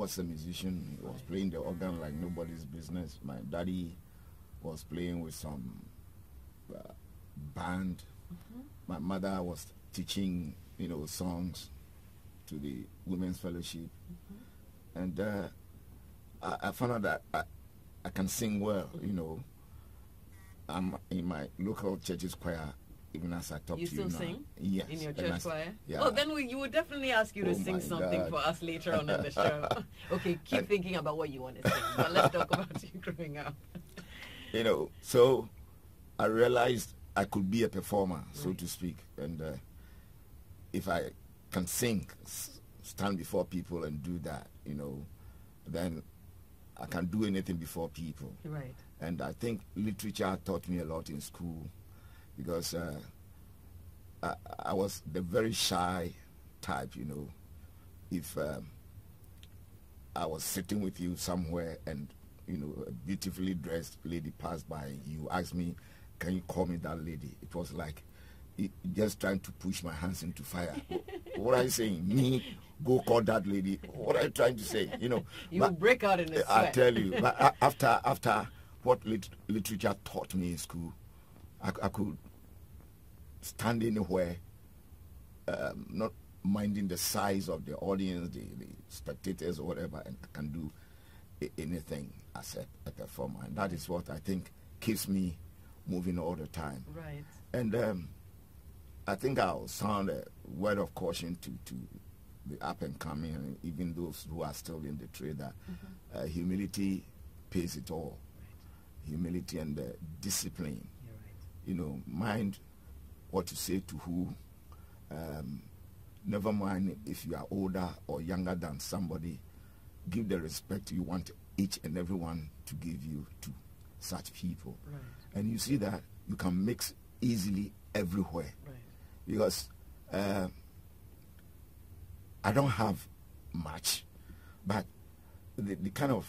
was a musician. He was playing the organ like nobody's business. My daddy was playing with some band. My mother was teaching, songs to the Women's Fellowship. And I found out that I can sing well, I'm in my local church's choir, even as I talk to you now. You still sing? Yes. In your church choir? Yeah. Oh, then you would definitely ask you to sing something for us later on in the show. Okay, keep thinking about what you want to sing, but let's talk about you growing up. So I realized I could be a performer, so to speak. And if I can sing, stand before people and do that, then I can do anything before people. Right. And I think literature taught me a lot in school, because I was the very shy type, If I was sitting with you somewhere and, a beautifully dressed lady passed by, you asked me, can you call me that lady? It was like just trying to push my hands into fire. What are you saying? Me, go call that lady? What are you trying to say? You break out in a sweat. I tell you, but after what literature taught me in school, I could stand anywhere, not minding the size of the audience, the spectators or whatever, and can do anything as a performer. And that is what I think keeps me moving all the time. Right. And I think I'll sound a word of caution to the up and coming, and even those who are still in the trade, that humility pays it all. Right. Humility and discipline. You're right. Mind what you say to who. Never mind if you are older or younger than somebody. Give the respect you want each and everyone to give you to such people. Right. And you see that you can mix easily everywhere. Right. Because I don't have much, but the kind of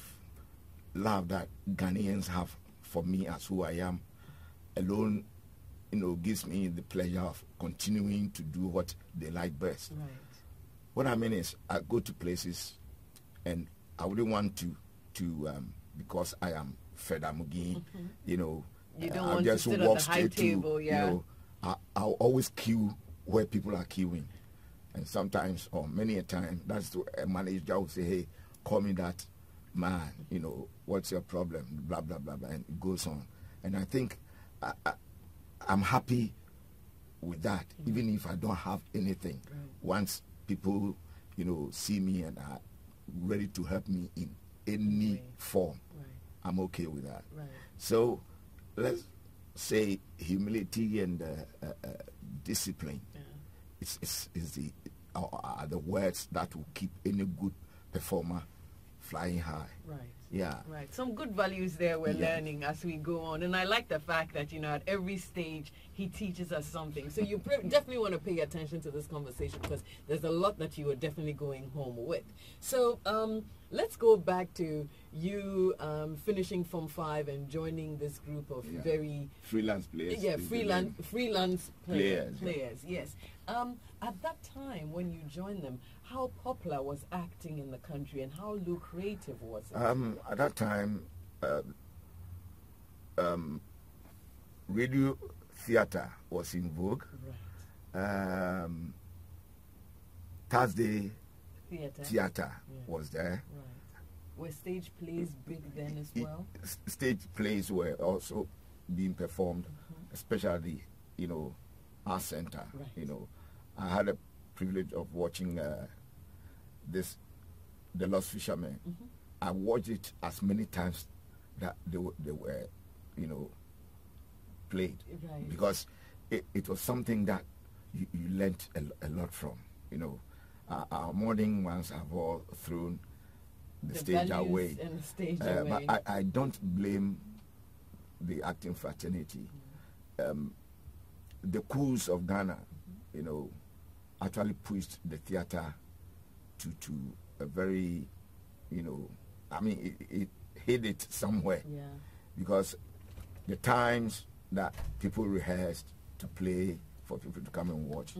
love that Ghanaians have for me as who I am alone, gives me the pleasure of continuing to do what they like best. Right. What I mean is, I go to places and I wouldn't want to because I am Fred Amugi, You don't I'll want just to sit walk at the high straight table, to, I'll always queue where people are queuing. And sometimes, or many a time, that's a manager will say, hey, call me that man, what's your problem, blah, blah, blah, blah, and it goes on. And I think I'm happy with that, even if I don't have anything. Right. Once people, see me and are ready to help me in any form, I'm okay with that. Right. So let's say humility and discipline is the words that will keep any good performer flying high. Right. Yeah. Right. Some good values there we're learning as we go on. And I like the fact that, at every stage he teaches us something. So you definitely want to pay attention to this conversation, because there's a lot that you are definitely going home with. So let's go back to you finishing Form 5 and joining this group of very... freelance players. Yeah, freelance players. Yes. At that time when you joined them, how popular was acting in the country and how lucrative was it? At that time, radio theater was in vogue. Right. Thursday theater was there. Right. Were stage plays big then as well? Stage plays were also being performed, especially, our center. Right. I had a privilege of watching The Lost Fishermen. I watched it as many times that they were played. Right. Because it was something that you learnt a lot from. Our morning ones have all thrown the stage away. And the stage away. But I don't blame the acting fraternity. The Coos of Ghana, actually pushed the theater to a very, it hid it somewhere. Yeah. Because the times that people rehearsed to play for people to come and watch,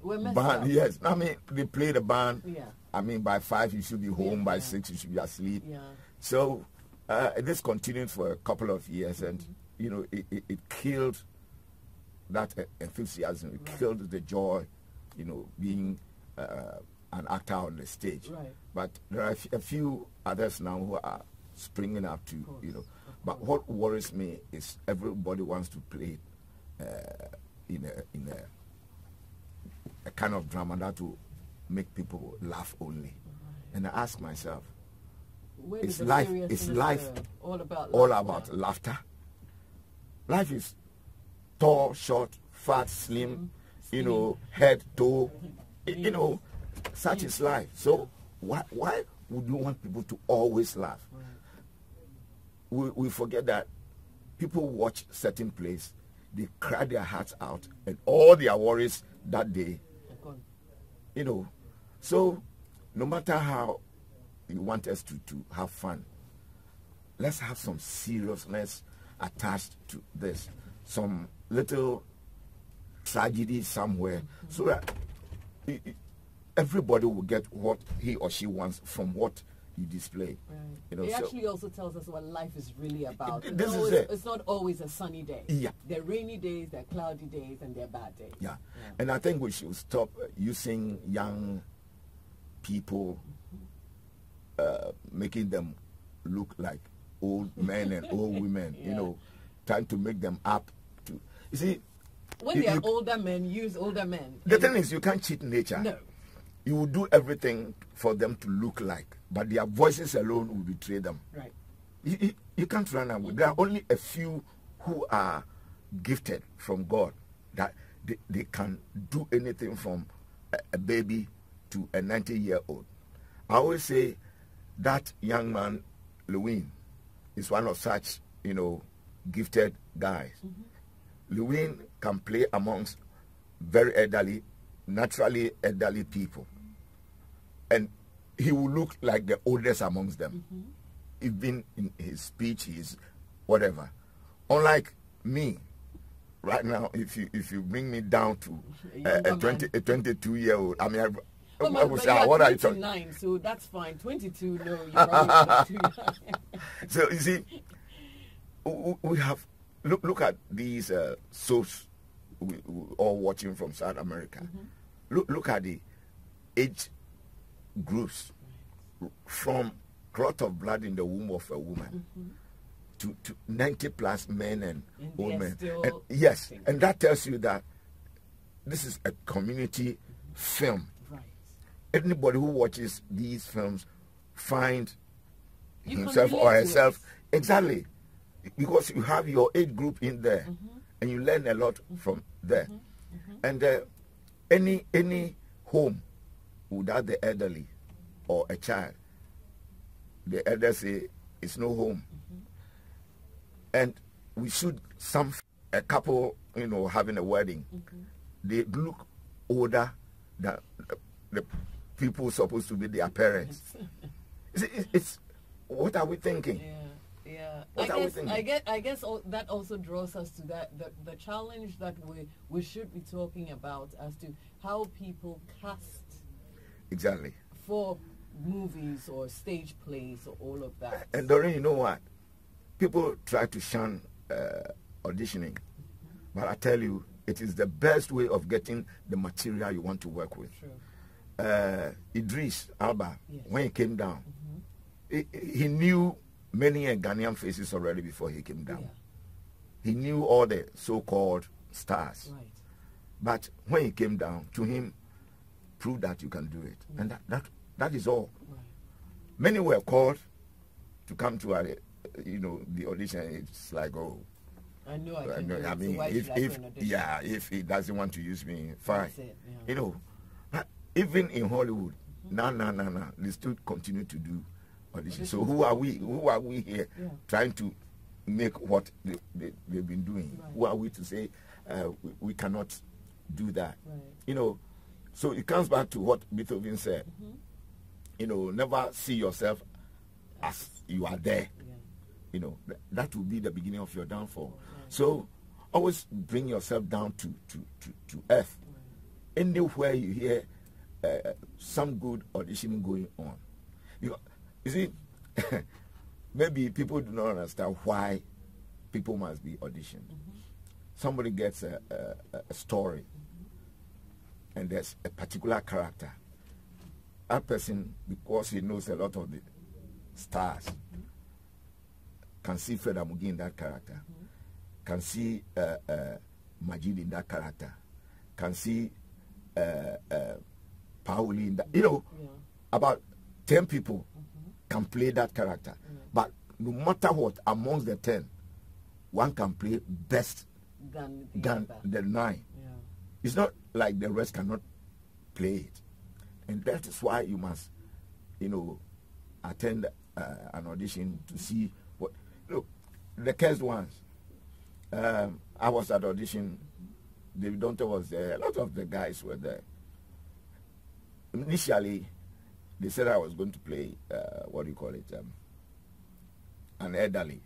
We're messed band, up. yes. I mean, they play the band. Yeah. I mean, by 5 you should be home. By Yeah. 6 you should be asleep. Yeah. So this continued for a couple of years, and you know, it killed that enthusiasm. It killed the joy, you know, being an actor on the stage. Right. But there are a few others now who are springing up to, you know. But what worries me is everybody wants to play in a kind of drama that will make people laugh only. And I ask myself, Where is did the life seriousness go? All about laughter? Life is tall, short, fat, slim, you know, head, toe, you know, such is life. So why would you want people to always laugh? We forget that people watch certain plays, they cry their hearts out, and all their worries that day, you know. So no matter how you want us to have fun, let's have some seriousness attached to this, some little tragedy somewhere, so that everybody will get what he or she wants from what you display. Right. You know, it so actually also tells us what life is really about. It's not always a sunny day. Yeah. There are rainy days, there are cloudy days, and there are bad days. Yeah. And I think we should stop using young people, making them look like old men and old women, you know, trying to make them up to, you see, when they are older men, use older men. The thing is, you can't cheat nature. No. You will do everything for them to look like, but their voices alone will betray them. Right. You can't run away. There are only a few who are gifted from God, that they can do anything from a baby to a 90-year-old. I always say that young man, Lewin, is one of such, you know, gifted guys. Lewin can play amongst very elderly, naturally elderly people, and he will look like the oldest amongst them. Even in his speech, his whatever. Unlike me, right now, if you bring me down to a 22-year-old, I mean, I would say, what are you talking? 29, so that's fine. 22, no, you're probably 22. So you see, we have look at these soaps we all watching from South America. Look at the age groups from clot of blood in the womb of a woman to 90 plus men and women. And yes, and that tells you that this is a community film. Right. Anybody who watches these films find You himself can or relate to herself it. exactly, because you have your age group in there, and you learn a lot from there. And any home without the elderly or a child, the elders say it's no home. And we should, a couple, you know, having a wedding, they look older than the people supposed to be their parents. It's what are we thinking? Yeah. What are we thinking? I guess that also draws us to the challenge that we should be talking about as to how people cast Exactly. for movies or stage plays or all of that. And Doreen, you know what? People try to shun auditioning, but I tell you, it is the best way of getting the material you want to work with. True. Idris Alba, when he came down, Mm-hmm. he knew many Ghanaian faces already before he came down. Yeah. He knew all the so-called stars. Right. But when he came down, to him, prove that you can do it. And that is all. Right. Many were called to come to the audition. It's like, oh, I know I can do it. I mean, so why should I go and audition? if he doesn't want to use me, fine. That's it, yeah. You know, but even in Hollywood, no, they still continue to do auditions. So who are we? Who are we here trying to make what they've been doing? Right. Who are we to say we cannot do that? Right. You know, so it comes back to what Beethoven said. You know, never see yourself as you are there. Yeah. You know, that will be the beginning of your downfall. Right. So always bring yourself down to earth. Right. anywhere you hear some good auditioning going on. You see, maybe people do not understand why people must be auditioned. Somebody gets a story, and there's a particular character. That person, because he knows a lot of the stars, can see Fred Amugi in that character, can see Majid in that character, can see Pauli in that. You know, about 10 people can play that character. But no matter what, amongst the 10, one can play best than the 9. It's not like the rest cannot play it. And that is why you must, you know, attend an audition to see what. Look, the first ones, I was at audition, David Donta was there, a lot of the guys were there. Initially, they said I was going to play, what do you call it, an elderly.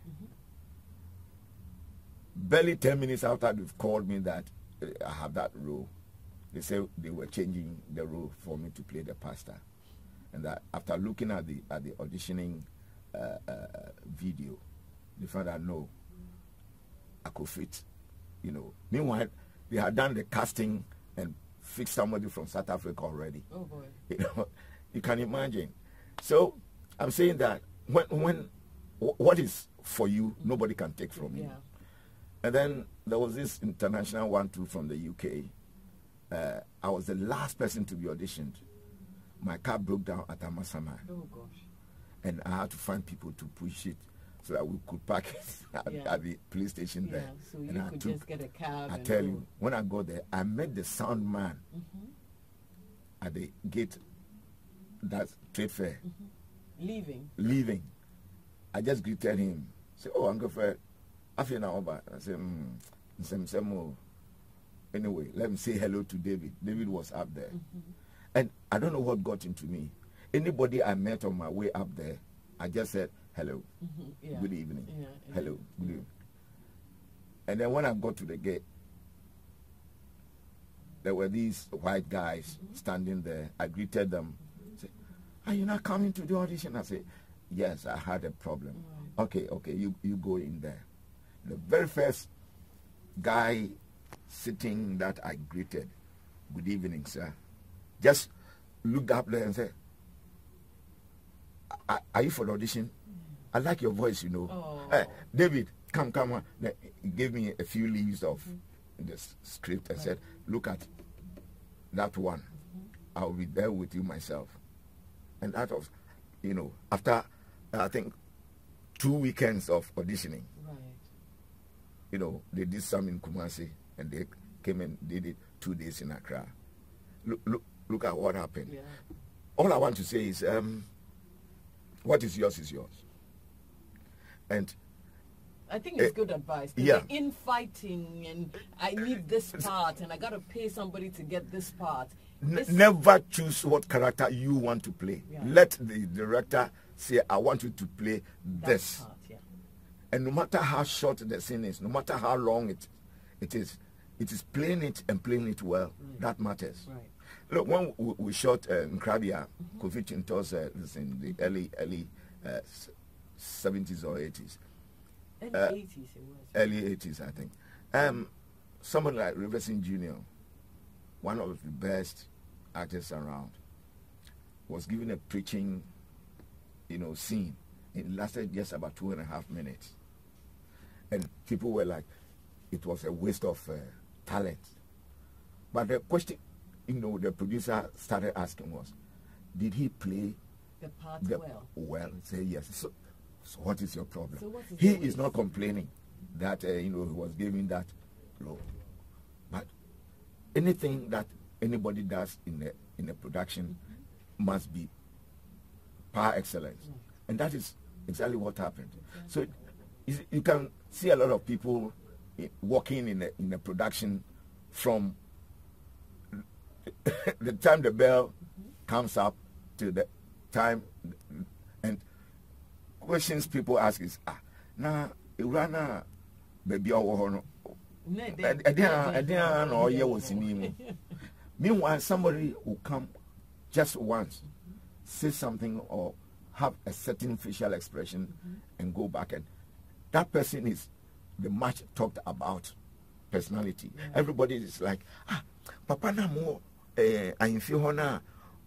Barely 10 minutes after they've called me that I have that role, they said they were changing the role for me to play the pastor. And that after looking at the auditioning video, they found out, no, I could fit, you know. Meanwhile, they had done the casting and fixed somebody from South Africa already. Oh boy. You know, you can imagine. So I'm saying that when what is for you, nobody can take from you. And then there was this international one too from the UK. I was the last person to be auditioned. My car broke down at Amasama. Oh gosh. And I had to find people to push it so that we could park it at the police station there. So you could just get a cab. I tell you, when I got there, I met the sound man at the gate, that's trade fair. Leaving. I just greeted him. Say, oh, Uncle Fred, I feel now about. I said, anyway, let me say hello to David. David was up there. And I don't know what got into me. Anybody I met on my way up there, I just said, hello, good evening, hello, good evening. And then when I got to the gate, there were these white guys standing there. I greeted them. Said, are you not coming to the audition? I said, yes, I had a problem. Okay, you go in there. The very first guy sitting that I greeted, good evening, sir, just looked up there and said, are you for the audition? I like your voice, you know. David, come on. He gave me a few leaves of the script and said, look at that one. I'll be there with you myself. And that was, you know, after, I think, 2 weekends of auditioning. You know, they did some in Kumasi, and they came and did it 2 days in Accra. Look at what happened. All I want to say is, what is yours is yours. And I think it's good advice. The infighting, and I need this part, and I got to pay somebody to get this part. Never choose what character you want to play. Let the director say, I want you to play this. Part, and no matter how short the scene is, no matter how long it is playing it and playing it well. That matters. Look, when we shot Nkrabia, Kofi Chintos in the early 70s or 80s. Early 80s it was. Early 80s, I think. Someone like Riverson Jr., one of the best artists around, was given a preaching, you know, scene. It lasted just about 2.5 minutes. And people were like, it was a waste of talent. But the question, you know, the producer started asking was, did he play the part well? Well, say yes. So what is your problem? He is not complaining that, you know, he was giving that role. But anything that anybody does in a production must be par excellence. And that is exactly what happened. So you can see a lot of people working in a production from the time the bell comes up to the time, and questions people ask is, na Irana baby or Meanwhile, somebody will come just once, say something or have a certain facial expression and go back, and that person is the much talked about personality. Yeah. Everybody is like, Papa na mo I feel hona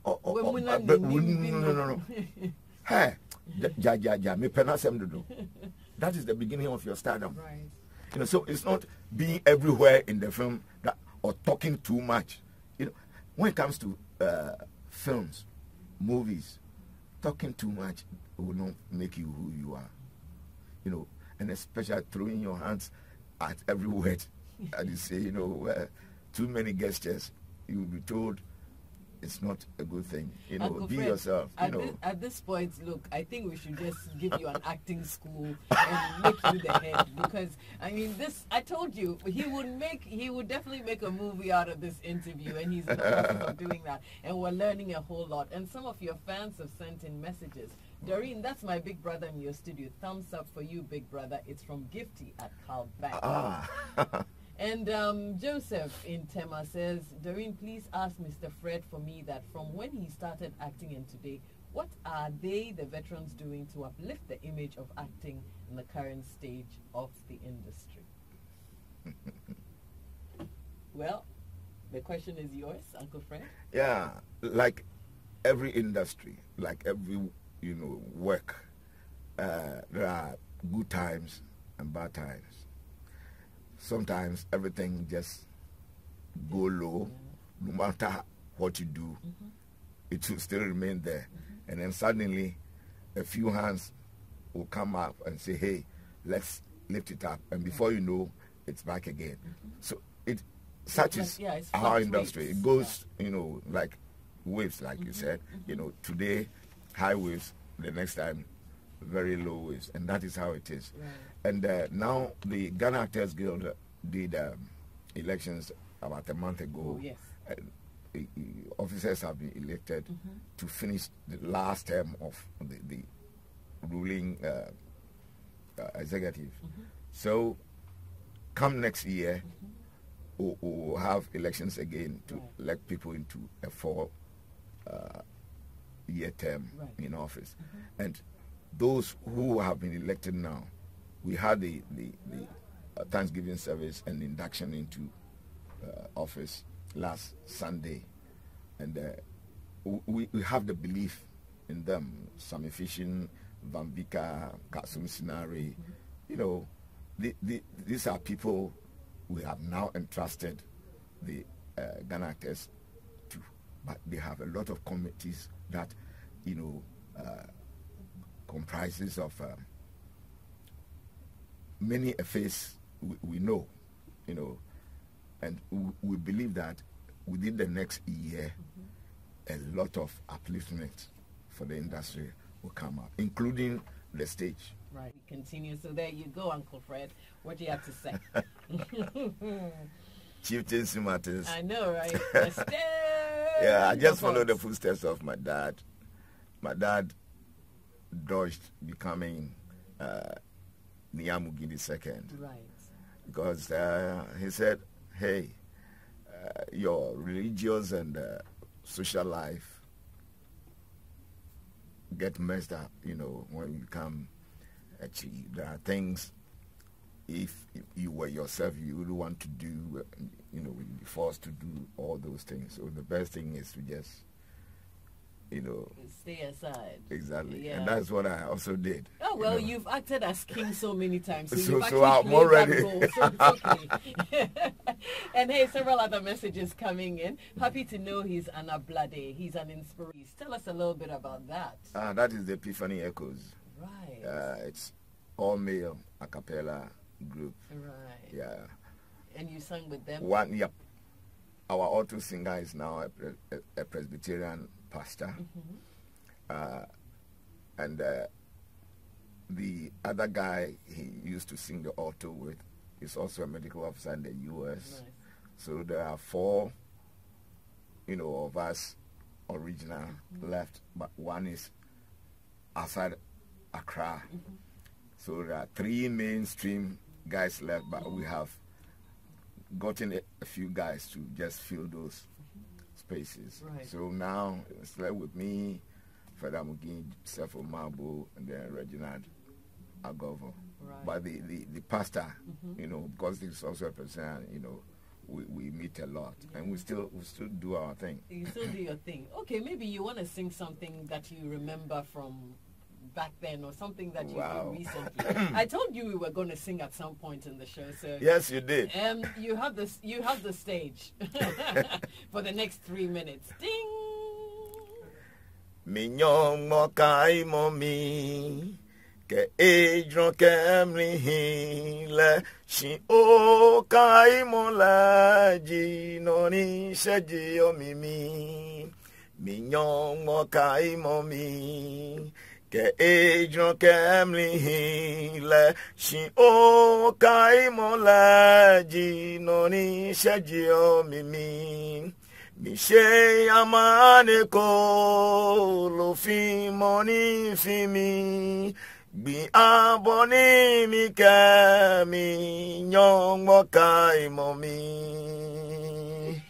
no. Hey, me penasem do. That is the beginning of your stardom. Right. You know, so it's not being everywhere in the film that, or talking too much. You know, when it comes to films, movies, talking too much will not make you who you are. You know, and especially throwing your hands at every word. And you say, you know, too many gestures, you will be told it's not a good thing. You know, Uncle be Fred, yourself. At this point, look, I think we should just give you an acting school and make you the head, because I mean, I told you, he would definitely make a movie out of this interview, and he's in the process of doing that, and we're learning a whole lot. And some of your fans have sent in messages. Doreen, that's my big brother in your studio. Thumbs up for you, big brother. It's from Gifty at Calback. And Joseph in Tema says, Doreen, please ask Mr. Fred for me that from when he started acting and today, what are they, the veterans, doing to uplift the image of acting in the current stage of the industry? Well, the question is yours, Uncle Fred. Yeah, like every industry, like every, you know, work, there are good times and bad times. Sometimes everything just go low, no matter what you do, it will still remain there. And then suddenly, a few hands will come up and say, hey, let's lift it up. And before you know, it's back again. So such is our industry. It goes, you know, like waves, like you said. You know, today, high waves, the next time, very low waves. And that is how it is. Right. And now the Ghana Actors Guild did elections about a month ago. Oh, yes. Officers have been elected to finish the last term of the ruling executive. So come next year, we'll have elections again to elect people into a 4-year term in office. And those who have been elected now, we had the Thanksgiving service and induction into office last Sunday, and we have the belief in them. Sami Fishin, Vambika, Kasum Sinari, you know, these are people we have now entrusted the Ghana actors to, but they have a lot of committees that, you know, comprises of many affairs we know, you know, and we believe that within the next year, a lot of upliftment for the industry will come up, including the stage. Right. Continue. So there you go, Uncle Fred. What do you have to say? Chieftains matters. I know, right? Yeah, I just followed the footsteps of my dad. My dad dodged becoming Amugi II. Right. Because he said, hey, your religious and social life get messed up, you know, when you become a chief. There are things, if you were yourself, you would want to do, you know, you'd be forced to do all those things. So the best thing is to just, you know, stay aside. Exactly. Yeah. And that's what I also did. Oh, well, you know, you've acted as king so many times. So I'm already. So okay. And hey, several other messages coming in. Happy to know he's an Ablade. He's an inspiration. Tell us a little bit about that. That is the Epiphany Echoes. Right. It's all male a cappella group. Right. Yeah. And you sang with them? Yep. Our auto singer is now a Presbyterian pastor. And the other guy he used to sing the alto with is also a medical officer in the U.S. Nice. So there are 4, you know, of us original left, but one is outside Accra. So there are 3 mainstream guys left, but we have gotten a few guys to just fill those spaces. Right. So now it's like with me, Fred Amugi, Sefo Mabo, and then Reginald Agovo. Right. But the pastor, you know, because he's also a person, you know, we meet a lot, and we still do our thing. You still do your thing. Okay, maybe you want to sing something that you remember from back then, or something that you did recently. I told you we were going to sing at some point in the show, so yes, you did. You have the stage for the next 3 minutes. Ding. Mignon mokai momi ke ejron kemri hile shi o kai mola ji noni sheji o mimi. Mignon mokai momi ke ejron kemri hile shi o kai mola ji noni sheji o mimi. Mishe amane ko lo fi moni fi mi bi aboni mi ka mi nyong mo kai mo mi.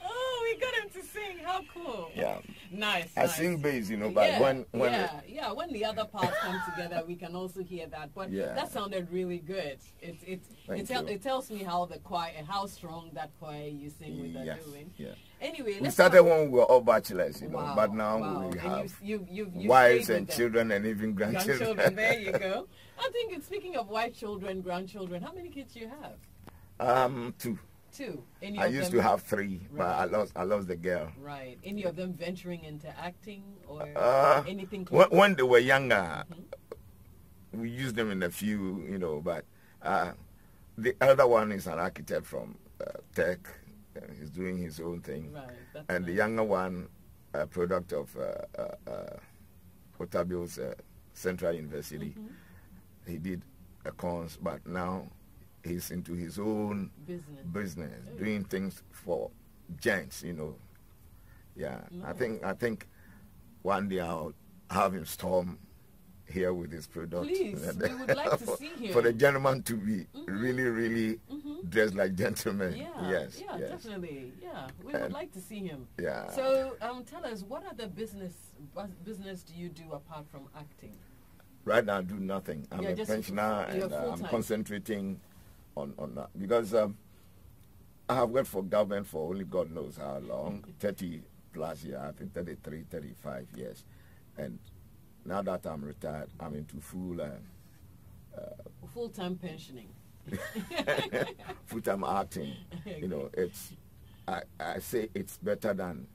Oh, we got him to sing. How cool. Yeah. Nice. I sing bass, you know, but when when the other parts come together, we can also hear that. But that sounded really good. It tells me how the choir, how strong that choir you sing with are doing. Yeah. Anyway, we started when we were all bachelors, you know, but now we have you've wives and children and even grandchildren. There you go. I think speaking of wife, children, grandchildren, how many kids do you have? 2. 2. I used to have 3, but I lost the girl. Right. Any of them venturing into acting or anything? When they were younger, we used them in a few, you know, but the elder one is an architect from Tech. He's doing his own thing. Right. And the younger one, a product of Otabio's Central University. He did a cons, but now he's into his own business, doing things for gents, you know. Yeah, I think one day I'll have him storm here with his product. Please, we would like to see him. For the gentleman to be really dressed like gentlemen. Yes, definitely. Yeah, we would like to see him. Yeah. So tell us, what other business do you do apart from acting? Right now I do nothing. I'm a pensioner and I'm concentrating on that because I have worked for government for only God knows how long, 30 plus years, I think 33, 35 years. And now that I'm retired, I'm into full-time pensioning. Full-time acting. You know, I say it's better than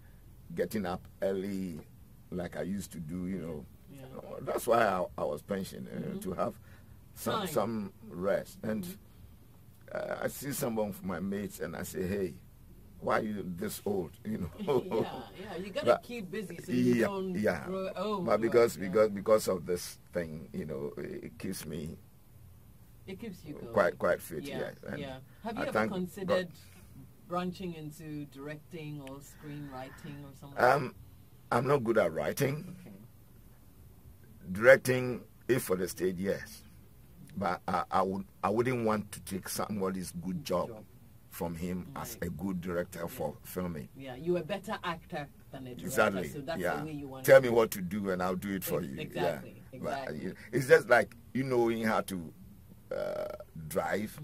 getting up early like I used to do, you know. Yeah. That's why I was pensioned, to have some rest. And I see some of my mates and I say, hey, why are you this old? You know. You gotta keep busy so you don't grow old. But because of this thing, you know, it keeps me. It keeps you going. Quite fit. Yeah. Have you ever considered branching into directing or screenwriting or something? I'm not good at writing. Okay. Directing, if for the stage, yes. But I wouldn't want to take somebody's good job from him as a good director for filming. Yeah, you're a better actor than a director. Exactly. So that's the way you want Tell me what to do and I'll do it for you. Exactly. But, it's just like you knowing how to drive,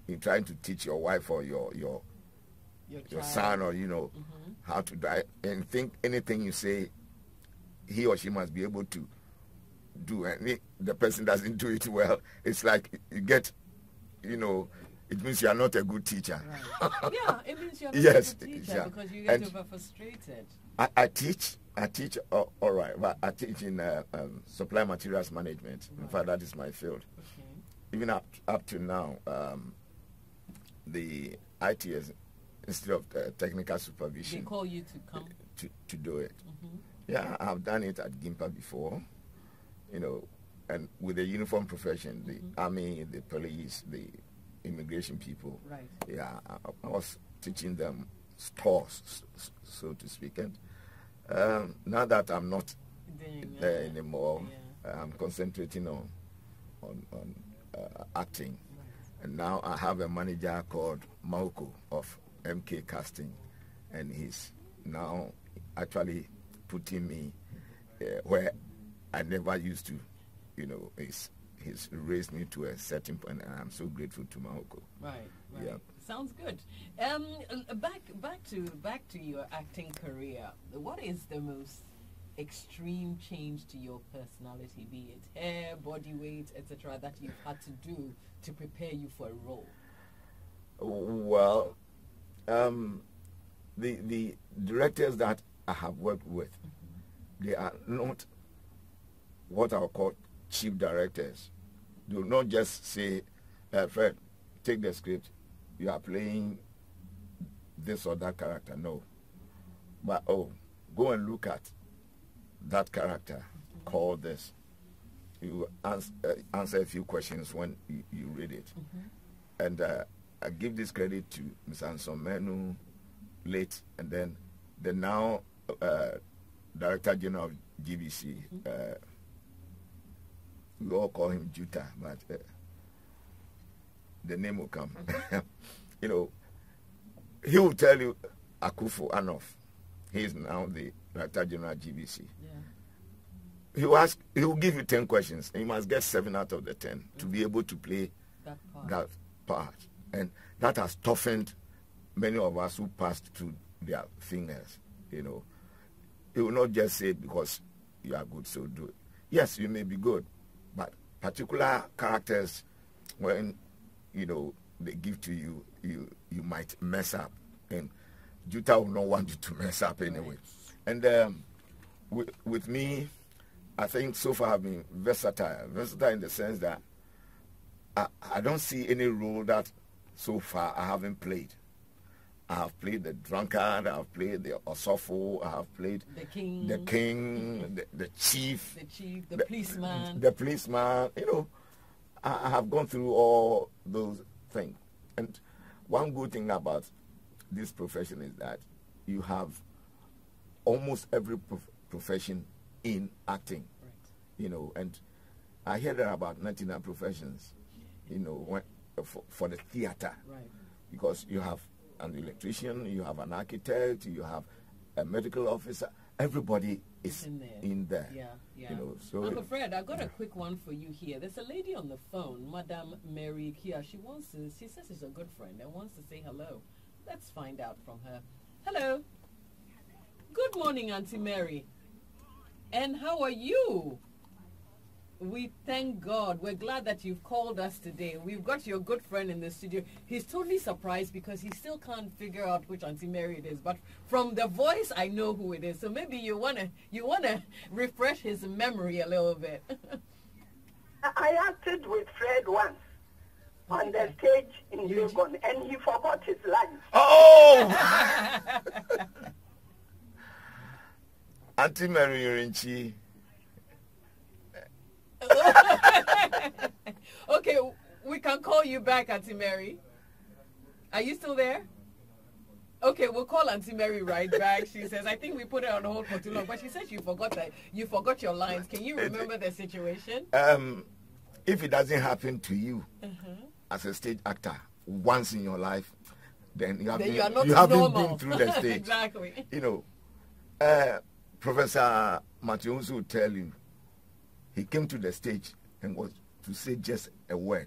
in trying to teach your wife or your son or how to drive, and think anything you say, he or she must be able to do, and if the person doesn't do it well, it's like you get, it means you are not a good teacher. Right. Yeah, it means you are not a good teacher because you get over frustrated. I teach, all right, but I teach in supply materials management. Right. In fact, that is my field. Okay. Even up to now, the ITS, instead of technical supervision, they call you to come to do it. Yeah, I've done it at GIMPA before, and with the uniform profession, the army, the police, the immigration people. Right. Yeah, I was teaching them stores, so to speak. And now that I'm not there anymore, I'm concentrating on acting. Right. And now I have a manager called Mauko of MK Casting, and he's now actually putting me where I never used to. You know, he's raised me to a certain point, and I'm so grateful to Mahoko. Right. Yeah. Sounds good. Back to your acting career. What is the most extreme change to your personality, be it hair, body weight, etc., that you've had to do to prepare you for a role? Well, the directors that I have worked with, they are not what I call chief directors. They will not just say, Fred, take the script, you are playing this or that character. No. But, go and look at that character, call this. You answer a few questions when you read it. And I give this credit to Mr. Ansomenu, late, and then the now Director General of GBC. We all call him Juta, but the name will come. You know, he will tell you Akufo Anof. He is now the Director General GBC. Yeah. He will give you 10 questions, and you must get 7 out of the 10 to be able to play that part. And that has toughened many of us who passed through their fingers. You know, he will not just say because you are good, so do it. Yes, you may be good, but particular characters, when you know they give to you, you might mess up, and Juta will not want you to mess up anyway. Right. And with me, I think so far I've been versatile in the sense that I don't see any role that so far I haven't played. I have played the drunkard, I have played the Osofo, I have played the king, the chief, the policeman. The policeman, you know, I have gone through all those things. And one good thing about this profession is that you have almost every profession in acting, right. You know, and I hear there are about 99 professions, you know, for the theater, right. Because you have an electrician, you have an architect, you have a medical officer. Everybody is in there. Yeah. You know, so Uncle Fred, I got a quick one for you here. There's a lady on the phone, Madame Mary here. She says she's a good friend and wants to say hello. Let's find out from her. Hello. Good morning, Auntie Mary. And how are you? We thank God. We're glad that you've called us today. We've got your good friend in the studio. He's totally surprised because he still can't figure out which Auntie Mary it is. But from the voice, I know who it is. So maybe you wanna refresh his memory a little bit. I acted with Fred once on the stage in Legon, and he forgot his lines. Oh! Auntie Mary Urinchi. Okay, we can call you back, Auntie Mary. Are you still there? Okay, we'll call Auntie Mary right back. She says, I think we put her on hold for too long, but she said you forgot your lines. Can you remember the situation? If it doesn't happen to you as a stage actor once in your life, then you haven't been through the stage. Exactly. You know, Professor Matthews will tell you, he came to the stage and was to say just a word.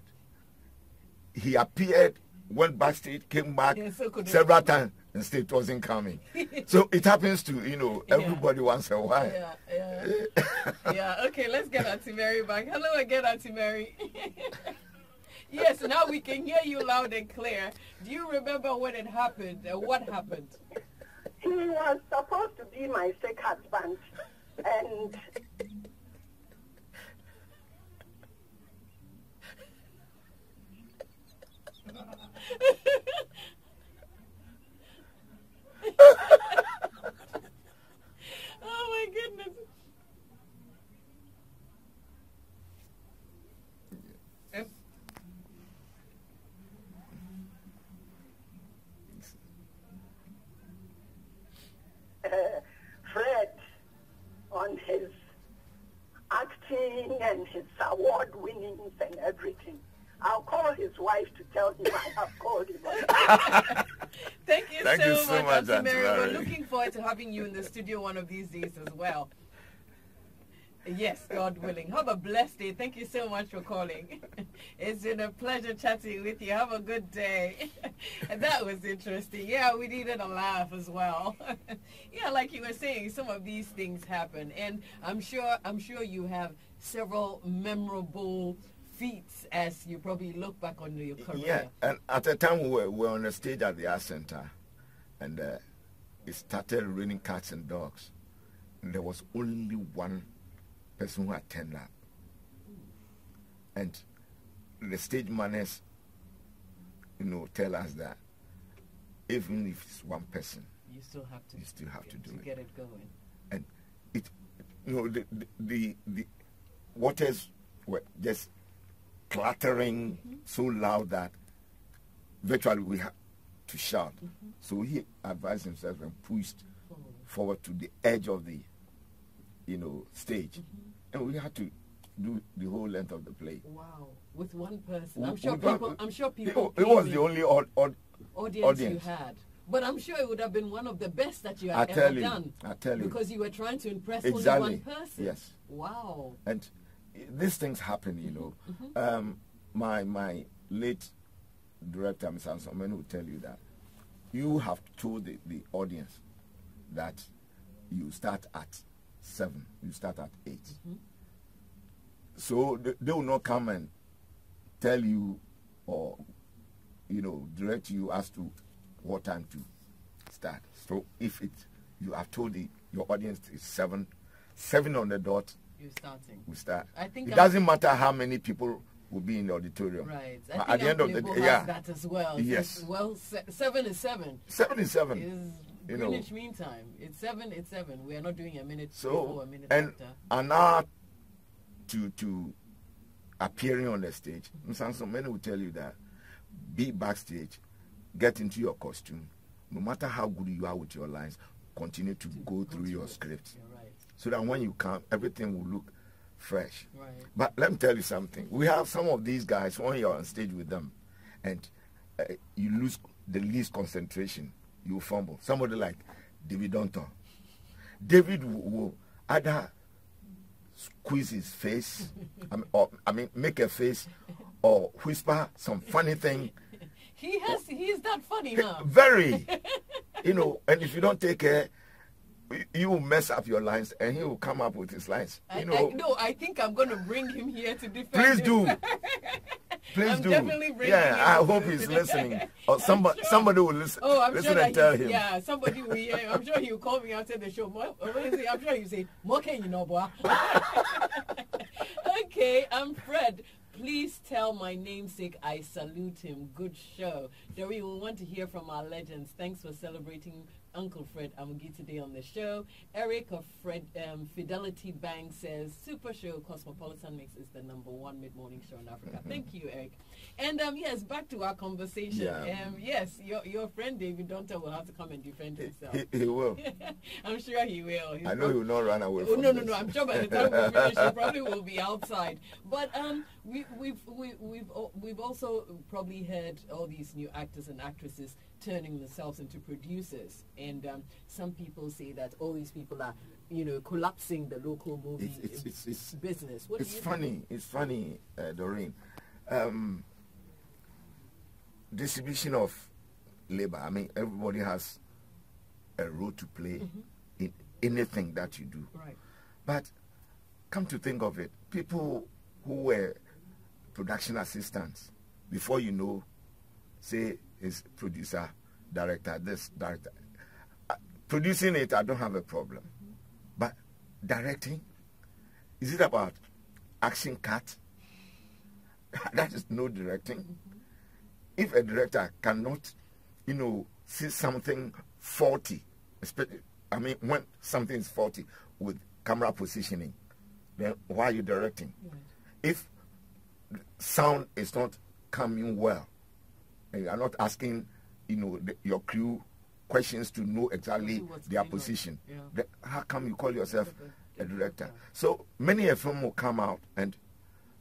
He appeared, went backstage, came back several times, and still it wasn't coming. So it happens to, you know, everybody once in a while. Yeah, okay, let's get Auntie Mary back. Hello again, Auntie Mary. Yes, now we can hear you loud and clear. Do you remember when it happened? What happened? He was supposed to be my sick husband, and oh my goodness. Fred, on his acting and his award winnings and everything, I'll call his wife to tell him I have called him. Thank you Thank you so much, Auntie Mary. We're Mary. looking forward to having you in the studio one of these days as well. Yes, God willing. Have a blessed day. Thank you so much for calling. It's been a pleasure chatting with you. Have a good day. And that was interesting. Yeah, we needed a laugh as well. Yeah, like you were saying, some of these things happen, and I'm sure you have several memorable feats as you probably look back on your career. Yeah, and at the time we were on the stage at the Art Center, and it started raining cats and dogs, and there was only one person who had turned up, and the stage manners, tell us that even if it's one person, you still have to do it to get it going. And it, the waters were just clattering so loud that virtually we had to shout. So he advised himself and pushed forward to the edge of the stage, and we had to do the whole length of the play. Wow, with one person. I'm sure people. It was the only audience you had. But I'm sure it would have been one of the best that you had ever done. I tell you. Because you were trying to impress exactly. only one person. Yes. Wow. And these things happen, My late director, Mr. Ansomen, will tell you that you have told the audience that you start at 7, you start at 8. So they will not come and tell you or, direct you as to what time to start. So if you have told your audience is 7 on the dot, you're starting. We start. I think it doesn't matter how many people will be in the auditorium. Right. At the end of the day, that as well. Yes. Well, 7 is 7. 7 is 7. Is Greenwich Mean Time. It's 7. It's 7. We are not doing a minute before, a minute and after. An hour to appearing on the stage. So many will tell you that be backstage, get into your costume. No matter how good you are with your lines, continue to go through your script. Right. So that when you come, everything will look fresh. Right. But let me tell you something. We have some of these guys, when you're on stage with them, and you lose the least concentration, you fumble. Somebody like David Andoh. David will either squeeze his face, make a face, or whisper some funny thing. He's that funny now. Very. And if you don't take care, you will mess up your lines, and he will come up with his lines. I think I'm going to bring him here to defend Please do. him. Please I'm do. Definitely bringing him I hope he's listening. Or somebody will listen. Oh, I'm listen sure and tell him. Yeah, somebody will hear. I'm sure he'll call me after the show. I'm sure he'll say, "More can you know, boy?" Okay, I'm Fred. Please tell my namesake I salute him. Good show. Doreen, we want to hear from our legends. Thanks for celebrating Uncle Fred Amugi today on the show. Eric of Fidelity Bank says, super show, Cosmopolitan Mix is the #1 mid-morning show in Africa. Thank you, Eric. And yes, back to our conversation. Yeah. Yes, your friend David Andoh will have to come and defend himself. He will. I'm sure he will. I know he will not run away from no. I'm sure by the time we finish, he probably will be outside. But we've also probably heard all these new actors and actresses turning themselves into producers, and some people say that all these people are, collapsing the local movie business. It's funny, Doreen. Distribution of labor. Everybody has a role to play in anything that you do. Right. But come to think of it, people who were production assistants, before you know, say is producer, director, this director. Producing it, I don't have a problem. But directing, is it about action cut? That is no directing. If a director cannot, see something faulty, when something is faulty with camera positioning, then why are you directing? Right. If sound is not coming well, and you are not asking, your crew questions to know exactly their position, then how come you call yourself a director? So many a film will come out and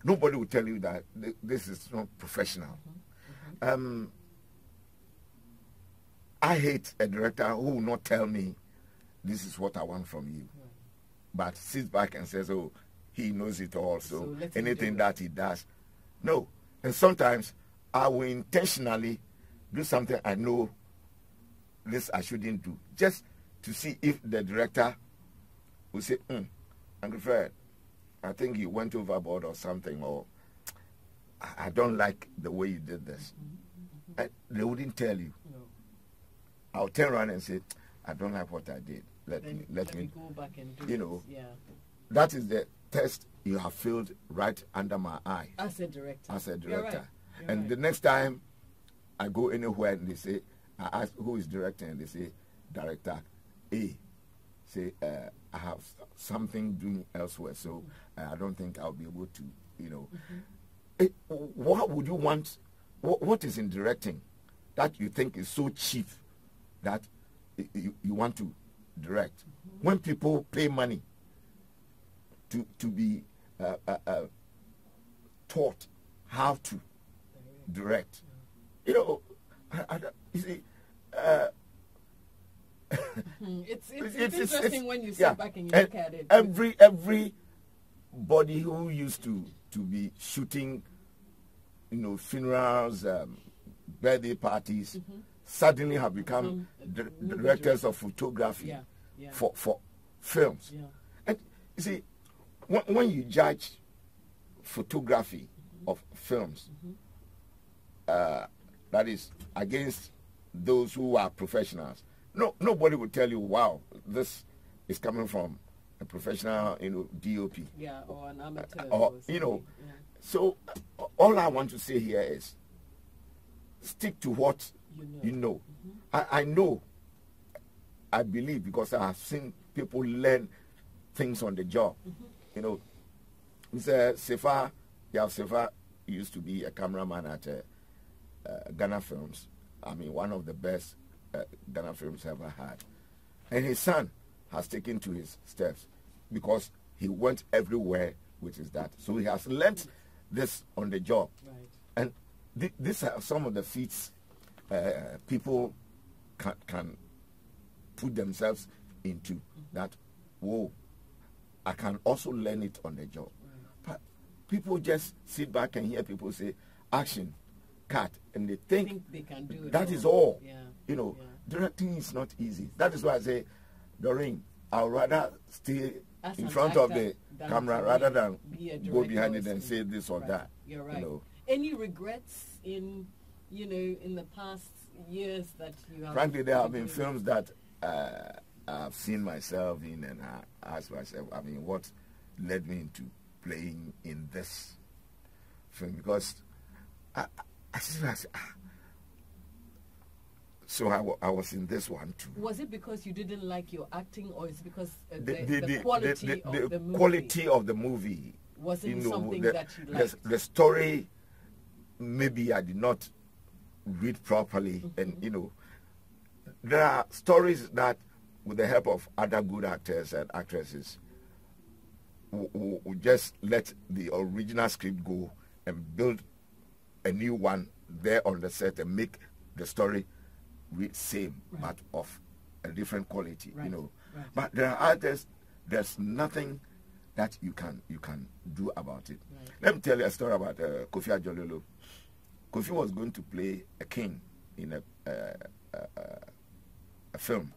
nobody will tell you that this is not professional. I hate a director who will not tell me this is what I want from you, but sits back and says, oh, he knows it all, so anything that he does. No. And sometimes I will intentionally do something I know this I shouldn't do, just to see if the director will say, Uncle Fred, I think you went overboard or something, or I don't like the way you did this. And they wouldn't tell you. No. I'll turn around and say, I don't like what I did. Let me go back and do you know. Yeah. That is the test you have failed right under my eye. As a director. As a director. You're and right. the next time I go anywhere and they say, I ask who is directing, and they say, Director A. Say, I have something doing elsewhere, so I don't think I'll be able to, you know. What would you want? What is in directing that you think is so cheap that you want to direct? When people pay money to be taught how to direct, you know, you see, it's interesting when you sit back and you look at it. Everybody who used to be shooting, you know, funerals, birthday parties, suddenly have become directors of photography for films. Yeah. And you see, when you judge photography of films, that is against those who are professionals, nobody will tell you, wow, this is coming from a professional, you know, DOP. Yeah, or an amateur. Or, you know, so all I want to say here is stick to what you know. I know, I believe, because I have seen people learn things on the job. You know, Mr. Sefa used to be a cameraman at Ghana Films. I mean, one of the best Ghana Films ever had. And his son has taken to his steps because he went everywhere with his dad. So he has learnt this on the job. Right. And these are some of the feats people can put themselves into, that, whoa, I can also learn it on the job. Right. But people just sit back and hear people say, action, cut, and they think they can do it. that is all. Yeah. You know, directing is not easy. That is why I say, Doreen, I'd rather stay As in an front of actor the than camera to rather than be a go director behind or it and say something. this or Right. that. You're right. You know. Any regrets in, you know, in the past years that you have? Frankly, there have been films that I've seen myself in, and I ask myself, I mean, what led me into playing in this film? Because so I was in this one too. Was it because you didn't like your acting, or is it because The quality of the movie quality of the movie wasn't something the, that you liked? the story, maybe I did not read properly, and you know, there are stories that, with the help of other good actors and actresses, we just let the original script go and build a new one there on the set and make the story same, but of a different quality, you know. Right. But there are others, there's nothing that you can do about it. Right. Let me tell you a story about Kofi Ajololo. Kofi was going to play a king in a film,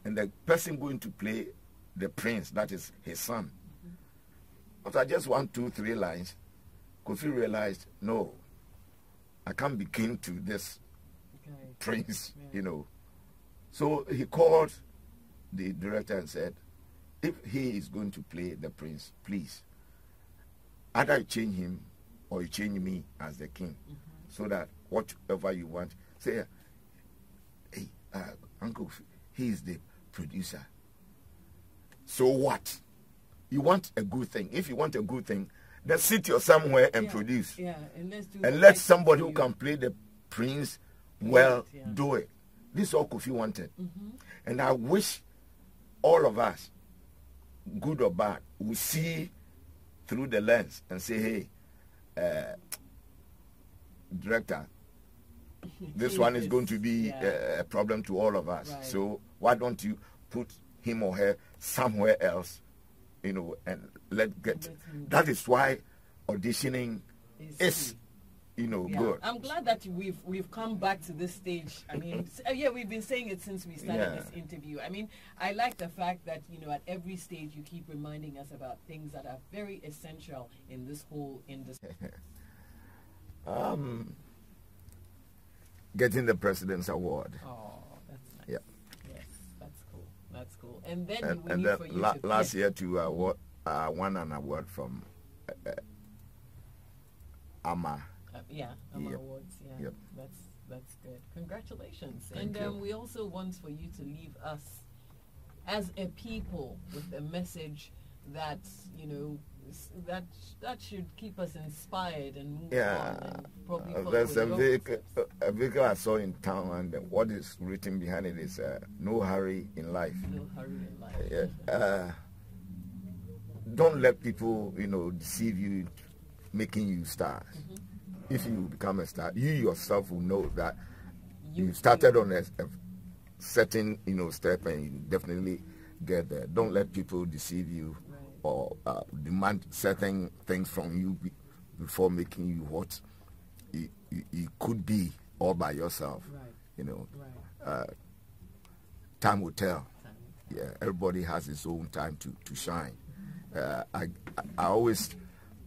and the person going to play the prince, that is his son. After just 1, 2, 3 lines, Kofi realized, no, I can't be king to this prince, you know. So he called the director and said, if he is going to play the prince, please, either you change him or you change me as the king, so that whatever you want, say, hey, Uncle, he is the producer. So what? You want a good thing. If you want a good thing, then sit you somewhere and produce. Yeah, and let's do and let somebody who can play the prince well do it. This is all Kofi wanted. And I wish all of us, good or bad, will see through the lens and say, hey, director, this one is going to be a problem to all of us. Right. So why don't you put him or her somewhere else, you know, and that is why auditioning is you know, good. I'm glad that we've come back to this stage. I mean, we've been saying it since we started this interview. I mean, I like the fact that, you know, at every stage you keep reminding us about things that are very essential in this whole industry. Getting the President's Award. Oh, that's nice. Yeah. Yes, that's cool. That's cool. And then last year too, won an award from AMA. AMA Awards. Yeah, yep. That's good. Congratulations. Thank you. We also want for you to leave us as a people with a message that, you know, that should keep us inspired and move on. And probably there's a vehicle I saw in town, and what is written behind it is no hurry in life. No hurry in life. Don't let people, you know, deceive you, making you stars. If you become a star, you yourself will know that you started on a certain, you know, step, and you definitely get there. Don't let people deceive you or demand certain things from you before making you what you could be all by yourself. You know, time will tell. Yeah, everybody has his own time to shine. I always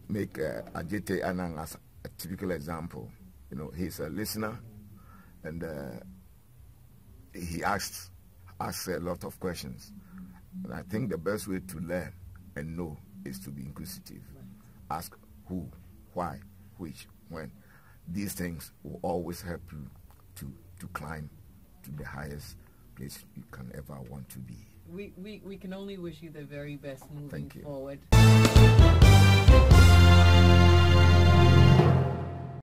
make Ajete Anang as a typical example. You know, he's a listener, and he asks a lot of questions. And I think the best way to learn and know is to be inquisitive. Ask who, why, which, when. These things will always help you to climb to the highest place you can ever want to be. We can only wish you the very best moving Thank you. forward.